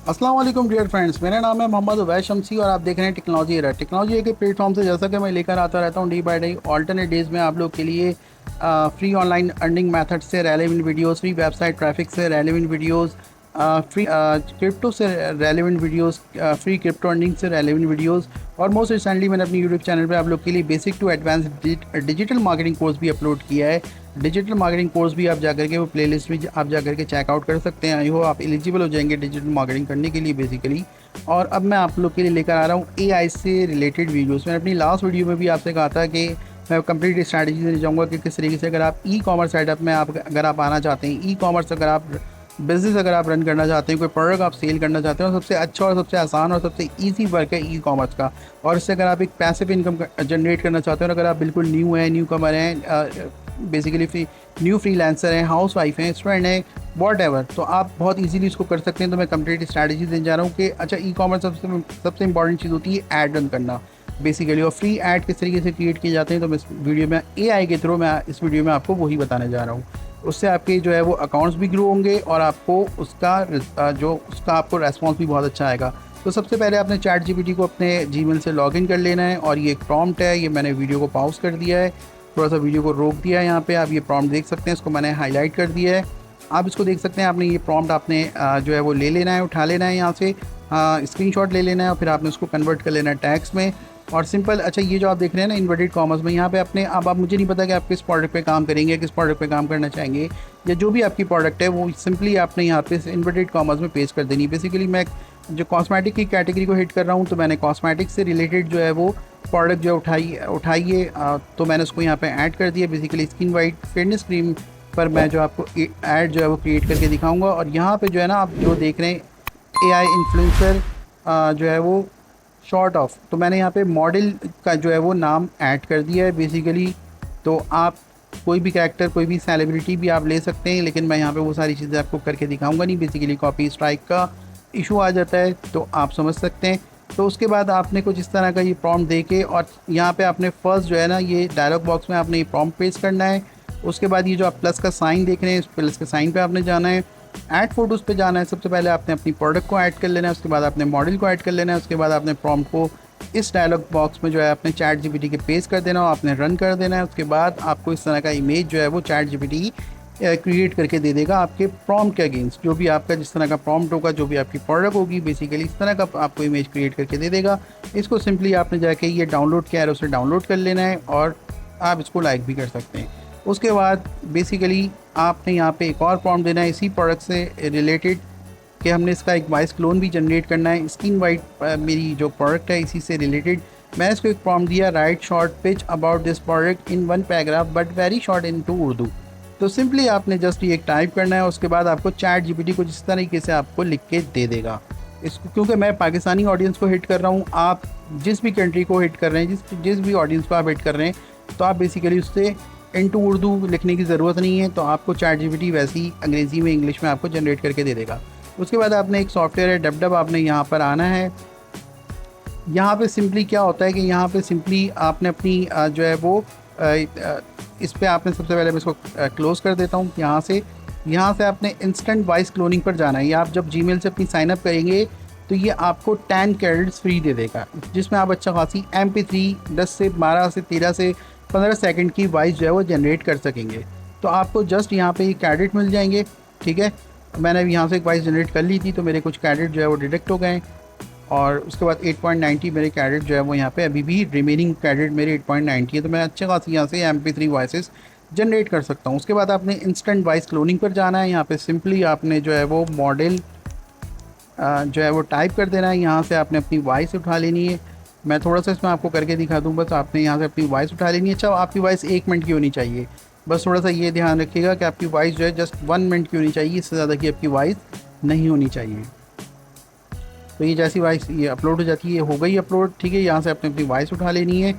अस्सलाम वालेकुम dear friends, मेरा नाम है मोहम्मद उवैस शमसी और आप देख रहे हैं टेक्नोलॉजी एरा। टेक्नोलॉजी के प्लेटफॉर्म से जैसा कि मैं लेकर आता रहता हूँ day by day alternate days में आप लोग के लिए फ्री ऑनलाइन अर्निंग मेथड से relevant videos, free website traffic से रेलेवेंट वीडियोस, फ्री क्रिप्टो से relevant videos, free crypto earning से रेलेवेंट वीडियोस और मोस्ट रिसेंटली मैंने अपने यूट्यूब चैनल पे आप लोग के लिए basic to advance digital marketing course भी अपलोड किया है। डिजिटल मार्केटिंग कोर्स भी आप जाकर के वो प्लेलिस्ट में आप जाकर के चेकआउट कर सकते हैं। आई हो आप एलिजिबल हो जाएंगे डिजिटल मार्केटिंग करने के लिए बेसिकली। और अब मैं आप लोग के लिए लेकर आ रहा हूँ एआई से रिलेटेड वीडियोस। मैंने अपनी लास्ट वीडियो में भी आपसे कहा था कि मैं कंप्लीट स्ट्रैटेजी देना चाहूँगा कि किस तरीके से अगर आप ई कॉमर्स सेटअप में आप अगर आप आना चाहते हैं, ई कॉमर्स अगर आप बिज़नेस अगर आप रन करना चाहते हैं, कोई प्रोडक्ट आप सेल करना चाहते हैं, और सबसे अच्छा और सबसे आसान और सबसे ईजी वर्क है ई कॉमर्स का। और इससे अगर आप एक पैसिव इनकम जनरेट करना चाहते हैं और अगर आप बिल्कुल न्यू हैं, न्यू कमर हैं, बेसिकली न्यू फ्रीलांसर हैं, हाउस वाइफ हैं, स्टूडेंट हैं, वॉट एवर, तो आप बहुत इजीली इसको कर सकते हैं। तो मैं कंप्लीट स्ट्रैटेजी देने जा रहा हूँ कि अच्छा ई कॉमर्स सबसे इंपॉर्टेंट चीज़ होती है ऐड रन करना बेसिकली, और फ्री ऐड किस तरीके से क्रिएट किए जाते हैं। तो मैं इस वीडियो में एआई के थ्रू मैं इस वीडियो में आपको वही बताने जा रहा हूँ। उससे आपके जो है वो अकाउंट्स भी ग्रो होंगे और आपको उसका आपको रेस्पॉन्स भी बहुत अच्छा आएगा। तो सबसे पहले आपने चैट जीपीटी को अपने जीमेल से लॉगिन कर लेना है और ये एक प्रॉम्प्ट है, ये मैंने वीडियो को पॉज कर दिया है, थोड़ा सा वीडियो को रोक दिया है। यहाँ पे आप ये प्रॉम्प्ट देख सकते हैं, इसको मैंने हाईलाइट कर दिया है, आप इसको देख सकते हैं। आपने ये प्रॉम्प्ट आपने जो है वो ले लेना है, उठा लेना है यहाँ से, स्क्रीनशॉट ले लेना है और फिर आपने उसको कन्वर्ट कर लेना है टैग्स में। और सिंपल, अच्छा ये जो आप देख रहे हैं ना इन्वर्टेड कॉमर्स में, यहाँ पे अपने अब आप मुझे नहीं पता कि आप किस प्रोडक्ट पे काम करेंगे, किस प्रोडक्ट पे काम करना चाहेंगे, या जो भी आपकी प्रोडक्ट है वो सिंपली आपने यहाँ पे इन्वर्टेड कॉमर्स में पेस्ट कर देनी। बेसिकली मैं जो कॉस्मेटिक की कैटेगरी को हिट कर रहा हूँ, तो मैंने कॉस्मेटिक से रिलेटेड जो है वो प्रोडक्ट जो उठाइए, तो मैंने उसको यहाँ पे ऐड कर दिया। Basically skin white fairness cream पर मैं जो आपको ऐड जो है वो क्रिएट करके दिखाऊंगा। और यहाँ पे जो है ना आप जो देख रहे हैं एआई इन्फ्लुएंसर जो है वो शॉर्ट ऑफ, तो मैंने यहाँ पे मॉडल का जो है वो नाम ऐड कर दिया है बेसिकली। तो आप कोई भी कैरेक्टर, कोई भी सेलिब्रिटी भी आप ले सकते हैं, लेकिन मैं यहाँ पे वो सारी चीज़ें आपको करके दिखाऊंगा नहीं, बेसिकली कॉपी स्ट्राइक का इशू आ जाता है, तो आप समझ सकते हैं। तो उसके बाद आपने कुछ इस तरह का ये प्रॉम्प्ट दे के, और यहाँ पे आपने फर्स्ट जो है ना ये डायलॉग बॉक्स में आपने ये प्रॉम्प्ट पेस्ट करना है। उसके बाद ये जो आप प्लस का साइन देख रहे हैं, इस प्लस के साइन पे आपने जाना है, ऐड फोटोज़ पे जाना है। सबसे पहले आपने अपनी प्रोडक्ट को ऐड कर लेना है, उसके बाद आपने मॉडल को ऐड कर लेना है, उसके बाद आपने प्रॉम्प्ट को इस डायलॉग बॉक्स में जो है आपने चैट जीपीटी के पेस्ट कर देना और आपने रन कर देना है। उसके बाद आपको इस तरह का इमेज जो है वो चैट जीपीटी क्रिएट करके दे देगा आपके प्रॉम्प्ट के अगेंस्ट। जो भी आपका जिस तरह का प्रॉम्प्ट होगा, जो भी आपकी प्रोडक्ट होगी, बेसिकली इस तरह का आपको इमेज क्रिएट करके दे देगा। इसको सिंपली आपने जाके ये डाउनलोड किया है उसे डाउनलोड कर लेना है और आप इसको लाइक भी कर सकते हैं। उसके बाद बेसिकली आपने यहाँ पे एक और प्रॉम्प्ट देना है इसी प्रोडक्ट से रिलेटेड, कि हमने इसका एक वॉइस क्लोन भी जनरेट करना है। स्किन वाइट मेरी जो प्रोडक्ट है इसी से रिलेटेड मैंने इसको एक प्रॉम्प्ट दिया, write short pitch about this product in one paragraph but very short in to Urdu. तो सिंपली आपने जस्ट ये टाइप करना है, उसके बाद आपको चैट जीपीटी कुछ इस तरीके से आपको लिख के दे देगा। इसको क्योंकि मैं पाकिस्तानी ऑडियंस को हिट कर रहा हूँ, आप जिस भी कंट्री को हिट कर रहे हैं, जिस भी ऑडियंस को आप हिट कर रहे हैं, तो आप बेसिकली उससे इनटू उर्दू लिखने की ज़रूरत नहीं है। तो आपको चैट जीपीटी वैसे ही अंग्रेज़ी में, इंग्लिश में आपको जनरेट करके दे देगा। उसके बाद आपने एक सॉफ्टवेयर है डब, आपने यहाँ पर आना है। यहाँ पे सिंपली क्या होता है कि यहाँ पे सिंपली आपने अपनी जो है वो इस पर आपने सबसे पहले मैं इसको क्लोज़ कर देता हूँ। यहाँ से आपने इंस्टेंट वॉइस क्लोनिंग पर जाना है। ये आप जब जीमेल से अपनी साइनअप करेंगे तो ये आपको 10 क्रेडिट्स फ्री दे देगा, जिसमें आप अच्छा खासी MP3 10 से 12 से 13 से 15 सेकंड की वॉइस जो है वो जनरेट कर सकेंगे। तो आपको जस्ट यहाँ पे ये क्रेडिट मिल जाएंगे। ठीक है, मैंने यहाँ से एक वॉइस जनरेट कर ली थी तो मेरे कुछ क्रेडिट जो है वो डिडक्ट हो गए, और उसके बाद 8.90 मेरे क्रेडिट जो है वो यहाँ पे अभी भी रिमेनिंग क्रेडिट मेरे 8.90 है। तो मैं अच्छे खासी यहाँ से MP3 वॉइसेस जनरेट कर सकता हूँ। उसके बाद आपने इंस्टेंट वॉइस क्लोनिंग पर जाना है। यहाँ पे सिंपली आपने जो है वो मॉडल जो है वो टाइप कर देना है। यहाँ से आपने अपनी वॉइस उठा लेनी है। मैं थोड़ा सा इसमें आपको करके दिखा दूँ, बस आपने यहाँ से अपनी वॉइस उठा लेनी है। अच्छा, आपकी वॉइस 1 मिनट की होनी चाहिए, बस थोड़ा सा ये ध्यान रखिएगा कि आपकी वॉइस जो है जस्ट 1 मिनट की होनी चाहिए, इससे ज़्यादा की आपकी वॉइस नहीं होनी चाहिए। तो ये जैसी वॉइस ये अपलोड हो जाती है, हो गई अपलोड। ठीक है, यहाँ से आपने अपनी वॉइस उठा लेनी है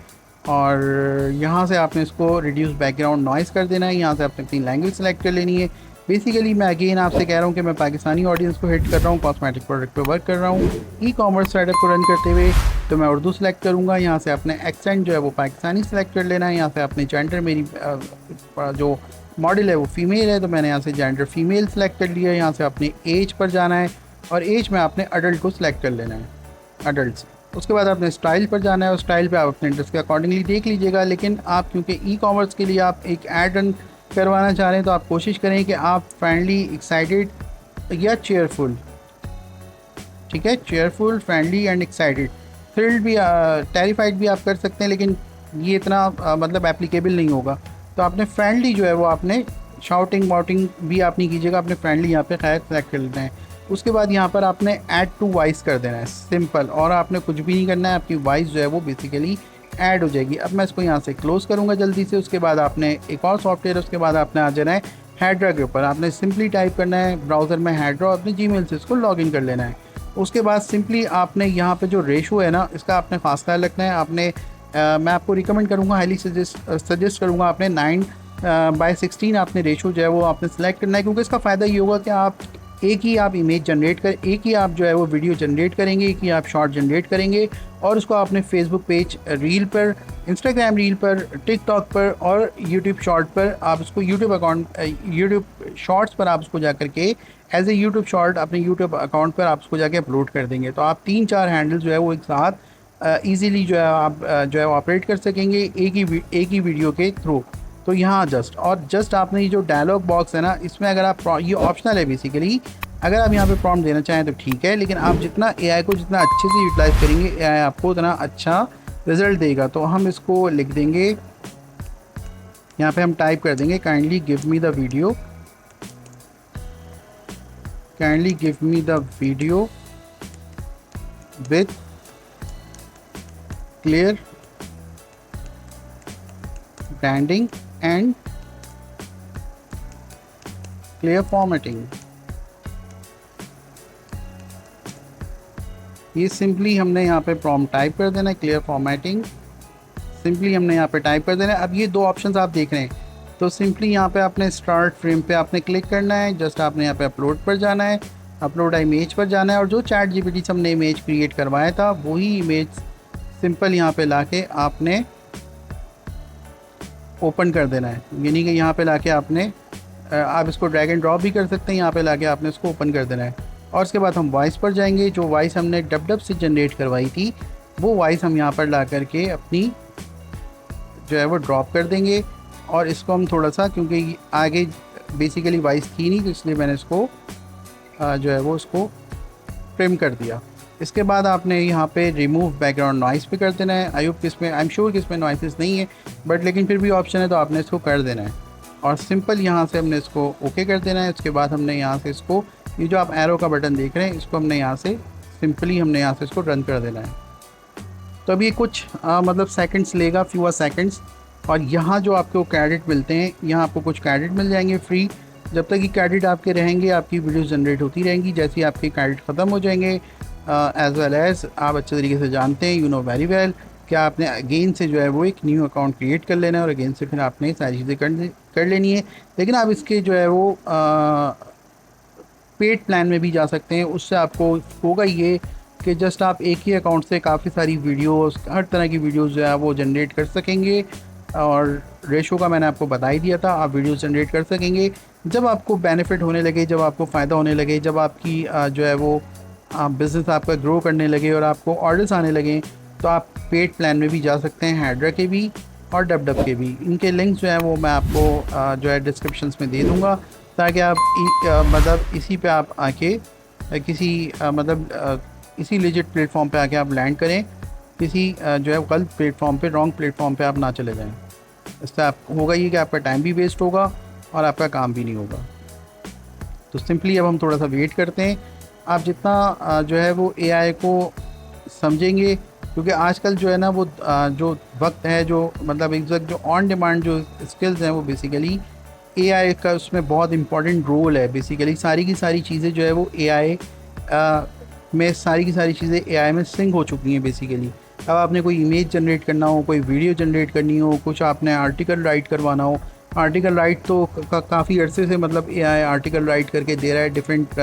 और यहाँ से आपने इसको रिड्यूस बैकग्राउंड नॉइस कर देना है। यहाँ से आपने अपनी लैंग्वेज सेलेक्ट कर लेनी है। बेसिकली मैं अगेन आपसे कह रहा हूँ कि मैं पाकिस्तानी ऑडियंस को हिट कर रहा हूँ, कॉस्मेटिक प्रोडक्ट पे वर्क कर रहा हूँ, ई कॉमर्स सेटअप को रन करते हुए, तो मैं उर्दू सेलेक्ट करूँगा। यहाँ से आपने एक्सेंट जो है वो पाकिस्तानी सेलेक्ट कर लेना है। यहाँ से आपने जेंडर, मेरी जो मॉडल है वो फीमेल है, तो मैंने यहाँ से जेंडर फीमेल सेलेक्ट कर लिया है। यहाँ से अपने एज पर जाना है और एज में आपने अडल्ट को सिलेक्ट कर लेना है, अडल्ट से। उसके बाद आपने स्टाइल पर जाना है और स्टाइल पे आप अपने इंटरेस्ट के अकॉर्डिंगली देख लीजिएगा। लेकिन आप क्योंकि ई कॉमर्स के लिए आप एक ऐड रन करवाना चाह रहे हैं तो आप कोशिश करें कि आप फ्रेंडली, एक्साइटेड या चेयरफुल, ठीक है, cheerful, friendly and excited. Thrilled भी, टेरिफाइड भी आप कर सकते हैं, लेकिन ये इतना मतलब एप्लीकेबल नहीं होगा। तो आपने फ्रेंडली जो है वो आपने शाउटिंग वाउटिंग भी आप नहीं कीजिएगा, आपने फ्रेंडली यहाँ पे खैर सेलेक्ट कर लेना है। उसके बाद यहाँ पर आपने ऐड टू वॉइस कर देना है, सिंपल, और आपने कुछ भी नहीं करना है, आपकी वॉइस जो है वो बेसिकली ऐड हो जाएगी। अब मैं इसको यहाँ से क्लोज़ करूँगा जल्दी से। उसके बाद आपने एक और सॉफ्टवेयर, उसके बाद आपने आ जाना है हैड्रा के ऊपर। आपने सिंपली टाइप करना है ब्राउज़र में हैड्रा, अपने जीमेल से इसको लॉगिन कर लेना है। उसके बाद सिंपली आपने यहाँ पे जो रेशो है ना, इसका आपने खास ख्याल रखना है। आपने मैं आपको रिकमेंड करूँगा, हाईली सजेस्ट करूँगा, आपने 9/16 आपने रेशो जो है वो आपने सेलेक्ट करना है। क्योंकि इसका फ़ायदा ये होगा कि आप एक ही आप इमेज जनरेट कर, एक ही आप जो है वो वीडियो जनरेट करेंगे, एक ही आप शॉर्ट जनरेट करेंगे, और उसको आपने फेसबुक पेज रील पर, इंस्टाग्राम रील पर, टिकटॉक पर और यूट्यूब शॉर्ट पर आप उसको यूट्यूब शॉर्ट्स पर आप उसको जा करके एज ए यूट्यूब शॉर्ट अपने यूट्यूब अकाउंट पर आप उसको जाके अपलोड कर देंगे। तो आप 3-4 हैंडल जो है वो एक साथ ईज़िली जो है आप जो है वो ऑपरेट कर सकेंगे एक ही वीडियो के थ्रू। तो यहाँ जस्ट आपने ये जो डायलॉग बॉक्स है ना, इसमें अगर आप ये ऑप्शनल है बेसिकली, अगर आप यहाँ पे प्रॉम्प्ट देना चाहें तो ठीक है, लेकिन आप जितना एआई को जितना अच्छे से यूटिलाइज़ करेंगे, एआई आपको उतना अच्छा रिज़ल्ट देगा। तो हम इसको लिख देंगे, यहाँ पे हम टाइप कर देंगे kindly give me the video, kindly give me the video with clear branding and clear formatting. ये सिंपली हमने यहाँ पे प्रॉम्प्ट टाइप कर देना है, क्लियर फॉर्मेटिंग, सिंपली हमने यहाँ पे टाइप कर देना है। अब ये 2 ऑप्शंस आप देख रहे हैं, तो सिंपली यहाँ पे आपने स्टार्ट फ्रेम पे आपने क्लिक करना है, जस्ट आपने यहाँ पे अपलोड पर जाना है, अपलोड इमेज पर जाना है, और जो चैट जीपीटी से हमने इमेज क्रिएट करवाया था वही इमेज सिंपल यहाँ पे लाके आपने ओपन कर देना है। यानी कि यहाँ पे लाके आपने आप इसको ड्रैग एंड ड्रॉप भी कर सकते हैं, यहाँ पे लाके आपने इसको ओपन कर देना है। और उसके बाद हम वॉइस पर जाएंगे, जो वॉइस हमने डब से जनरेट करवाई थी वो वॉइस हम यहाँ पर ला करके अपनी जो है वो ड्रॉप कर देंगे। और इसको हम थोड़ा सा, क्योंकि आगे बेसिकली वॉइस थी नहीं तो इसलिए मैंने इसको जो है वो उसको ट्रिम कर दिया। इसके बाद आपने यहाँ पे रिमूव बैकग्राउंड नॉइस पे कर देना है। आई एम श्योर कि इसमें नॉइसेस नहीं है, बट लेकिन फिर भी ऑप्शन है तो आपने इसको कर देना है। और सिंपल यहाँ से हमने इसको ओके कर देना है। उसके बाद हमने यहाँ से इसको, ये जो आप एरो का बटन देख रहे हैं, इसको हमने यहाँ से सिंपली हमने यहाँ से इसको रन कर देना है। तो अभी कुछ मतलब सेकंड्स लेगा, फ्यूअर सेकंड्स, और यहाँ जो आपको क्रेडिट मिलते हैं, यहाँ आपको कुछ क्रेडिट मिल जाएंगे फ्री। जब तक कि क्रेडिट आपके रहेंगे आपकी वीडियोस जनरेट होती रहेंगी। जैसे ही आपके क्रेडिट ख़त्म हो जाएंगे, एज वेल एज़ आप अच्छे तरीके से जानते हैं, यू नो वेरी वेल, कि आपने अगेन से जो है वो एक न्यू अकाउंट क्रिएट कर लेना है और अगेन से फिर आपने सारी चीज़ें कर लेनी है। लेकिन आप इसके जो है वो पेड प्लान में भी जा सकते हैं। उससे आपको होगा ये कि जस्ट आप एक ही अकाउंट से काफ़ी सारी वीडियोस, हर तरह की वीडियोस जो है वो जनरेट कर सकेंगे। और रेशो का मैंने आपको बता ही दिया था, आप वीडियोस जनरेट कर सकेंगे। जब आपको बेनिफिट होने लगे, जब आपको फ़ायदा होने लगे, जब आपकी जो है वो बिज़नेस आपका ग्रो करने लगे और आपको ऑर्डर्स आने लगे, तो आप पेड प्लान में भी जा सकते हैं, हैड्रा के भी और डब के भी। इनके लिंक्स जो है वो मैं आपको जो है डिस्क्रिप्शंस में दे दूँगा, ताकि आप मतलब इसी पे आप आके किसी मतलब इसी लेजिट प्लेटफॉर्म पे आके आप लैंड करें, किसी जो है गलत प्लेटफॉर्म पे, रॉन्ग प्लेटफॉर्म पे आप ना चले जाएं। इससे आप होगा ये कि आपका टाइम भी वेस्ट होगा और आपका काम भी नहीं होगा। तो सिंपली अब हम थोड़ा सा वेट करते हैं। आप जितना जो है वो एआई को समझेंगे, क्योंकि आजकल जो है ना वो जो वक्त है, जो मतलब एग्जैक्ट जो ऑन डिमांड जो स्किल्स हैं, वो बेसिकली एआई का उसमें बहुत इंपॉर्टेंट रोल है। बेसिकली सारी की सारी चीज़ें जो है वो एआई में, सारी की सारी चीज़ें एआई में सिंक हो चुकी हैं बेसिकली। अब आपने कोई इमेज जनरेट करना हो, कोई वीडियो जनरेट करनी हो, कुछ आपने आर्टिकल राइट करवाना हो, आर्टिकल राइट तो काफ़ी अरसे से मतलब एआई आर्टिकल राइट करके दे रहा है, डिफरेंट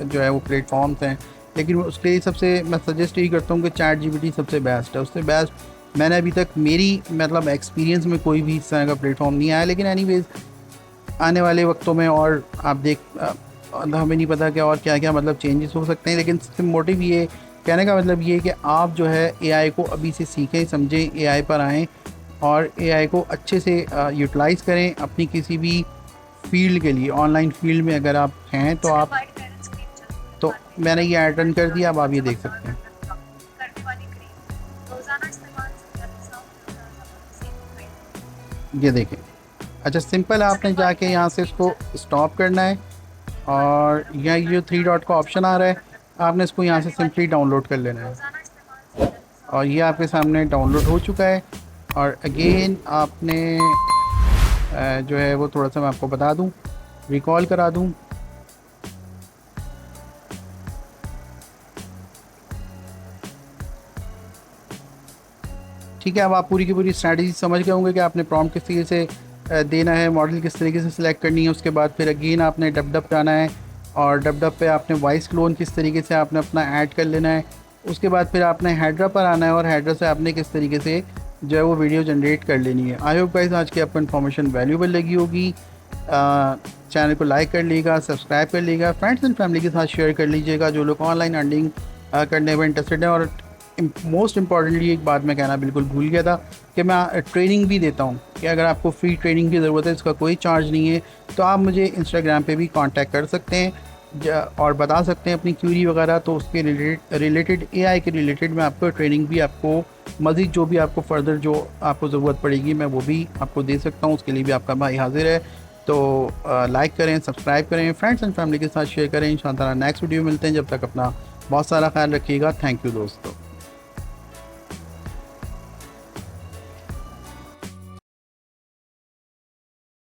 जो है वो प्लेटफॉर्म्स हैं। लेकिन उसके लिए सबसे मैं सजेस्ट यही करता हूँ कि चैट जीपीटी सबसे बेस्ट है। उससे बेस्ट मैंने अभी तक मेरी मतलब एक्सपीरियंस में कोई भी इस तरह का प्लेटफॉर्म नहीं आया। लेकिन एनीवेज आने वाले वक्तों में और आप हमें नहीं पता कि और क्या क्या मतलब चेंजेस हो सकते हैं, लेकिन मोटिव ये कहने का मतलब ये है कि आप जो है एआई को अभी से सीखें, समझें, एआई पर आएँ और एआई को अच्छे से यूटिलाइज़ करें अपनी किसी भी फील्ड के लिए। ऑनलाइन फील्ड में अगर आप हैं तो आप, तो मैंने ये ऐड कर दिया, अब आप ये देख सकते हैं। ये देखें। अच्छा, सिंपल है, आपने जाके यहाँ से इसको स्टॉप करना है और यहाँ ये थ्री डॉट का ऑप्शन आ रहा है, आपने इसको यहाँ से सिंपली डाउनलोड कर लेना है और ये आपके सामने डाउनलोड हो चुका है। और अगेन आपने जो है वो थोड़ा सा मैं आपको बता दूं, रिकॉल करा दूं। ठीक है, अब आप पूरी की पूरी स्ट्रैटेजी समझ गए होंगे कि आपने प्रॉम्प्ट किस तरीके से देना है, मॉडल किस तरीके से सिलेक्ट करनी है। उसके बाद फिर अगेन आपने डब डब जाना है और डब डब पे आपने वॉइस क्लोन किस तरीके से आपने अपना ऐड कर लेना है। उसके बाद फिर आपने हेडरा पर आना है और हेडरा से आपने किस तरीके से जो है वो वीडियो जनरेट कर लेनी है। आई होप गाइस आज की आपको इन्फॉर्मेशन वैल्यूबल लगी होगी। चैनल को लाइक कर लीजिएगा, सब्सक्राइब कर लीजिएगा, फ्रेंड्स एंड फैमिली के साथ शेयर कर लीजिएगा जो लोग ऑनलाइन अर्निंग करने में इंटरेस्टेड हैं। और मोस्ट इम्पॉर्टेंटली एक बात मैं कहना बिल्कुल भूल गया था कि मैं ट्रेनिंग भी देता हूँ, कि अगर आपको फ्री ट्रेनिंग की ज़रूरत है, इसका कोई चार्ज नहीं है, तो आप मुझे इंस्टाग्राम पे भी कांटेक्ट कर सकते हैं और बता सकते हैं अपनी क्यूरी वगैरह। तो उसके रिलेटेड एआई के रिलेटेड मैं आपको ट्रेनिंग भी, आपको मज़ीद जो भी आपको फर्दर जो आपको ज़रूरत पड़ेगी मैं वो भी आपको दे सकता हूँ। उसके लिए भी आपका भाई हाजिर है। तो लाइक करें, सब्सक्राइब करें, फ्रेंड्स एंड फैमिली के साथ शेयर करें। इंशाअल्लाह नेक्स्ट वीडियो मिलते हैं, जब तक अपना बहुत सारा ख्याल रखिएगा। थैंक यू दोस्तों।